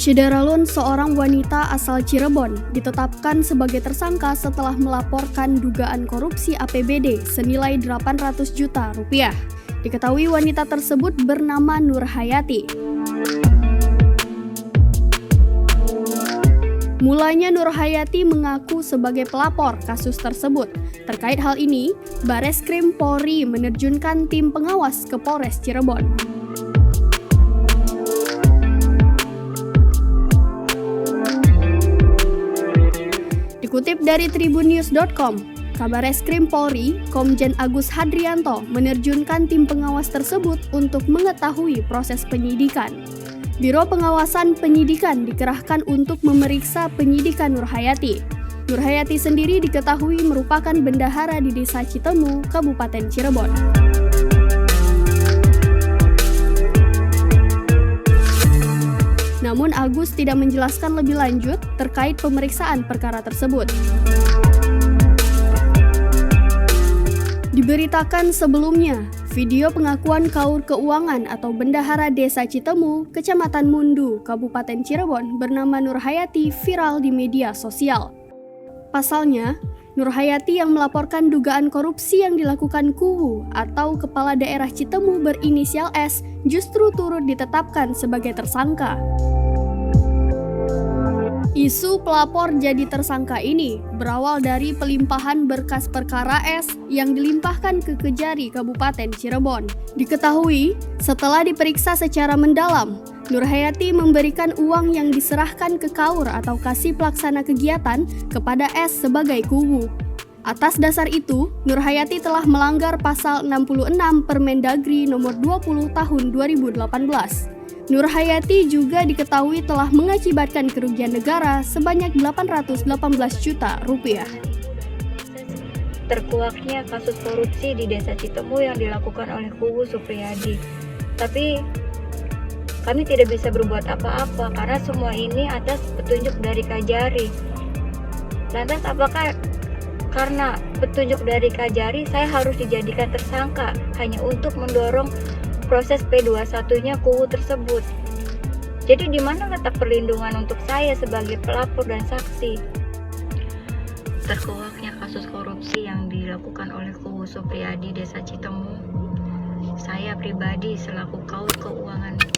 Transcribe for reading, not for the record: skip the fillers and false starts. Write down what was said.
Syedaralun, seorang wanita asal Cirebon, ditetapkan sebagai tersangka setelah melaporkan dugaan korupsi APBD senilai 800 juta rupiah. Diketahui wanita tersebut bernama Nur Hayati. Mulanya Nur Hayati mengaku sebagai pelapor kasus tersebut. Terkait hal ini, Bareskrim Polri menerjunkan tim pengawas ke Polres Cirebon. Dikutip dari tribunnews.com, Kabareskrim Polri, Komjen Agus Hadrianto menerjunkan tim pengawas tersebut untuk mengetahui proses penyidikan. Biro Pengawasan Penyidikan dikerahkan untuk memeriksa penyidikan Nur Hayati. Nur Hayati sendiri diketahui merupakan bendahara di Desa Citemu, Kabupaten Cirebon. Namun Agus tidak menjelaskan lebih lanjut terkait pemeriksaan perkara tersebut. Diberitakan sebelumnya, video pengakuan Kaur Keuangan atau Bendahara Desa Citemu, Kecamatan Mundu, Kabupaten Cirebon bernama Nur Hayati viral di media sosial. Pasalnya, Nur Hayati yang melaporkan dugaan korupsi yang dilakukan Kuwu atau Kepala Daerah Citemu berinisial S justru turut ditetapkan sebagai tersangka. Isu pelapor jadi tersangka ini berawal dari pelimpahan berkas perkara S yang dilimpahkan ke Kejari Kabupaten Cirebon. Diketahui, setelah diperiksa secara mendalam, Nur Hayati memberikan uang yang diserahkan ke Kaur atau Kasih Pelaksana Kegiatan kepada S sebagai Kuwu. Atas dasar itu, Nur Hayati telah melanggar pasal 66 Permendagri nomor 20 tahun 2018. Nur Hayati juga diketahui telah mengakibatkan kerugian negara sebanyak 818 juta rupiah. Terkuaknya kasus korupsi di Desa Citemu yang dilakukan oleh Kuwu Supriyadi. Tapi kami tidak bisa berbuat apa-apa karena semua ini atas petunjuk dari Kajari. Lantas apakah karena petunjuk dari Kajari saya harus dijadikan tersangka hanya untuk mendorong proses P21-nya Kuwu tersebut? Jadi di mana letak perlindungan untuk saya sebagai pelapor dan saksi? Terkuaknya kasus korupsi yang dilakukan oleh Kuwu Supriyadi Desa Citemu, saya pribadi selaku Kaur Keuangan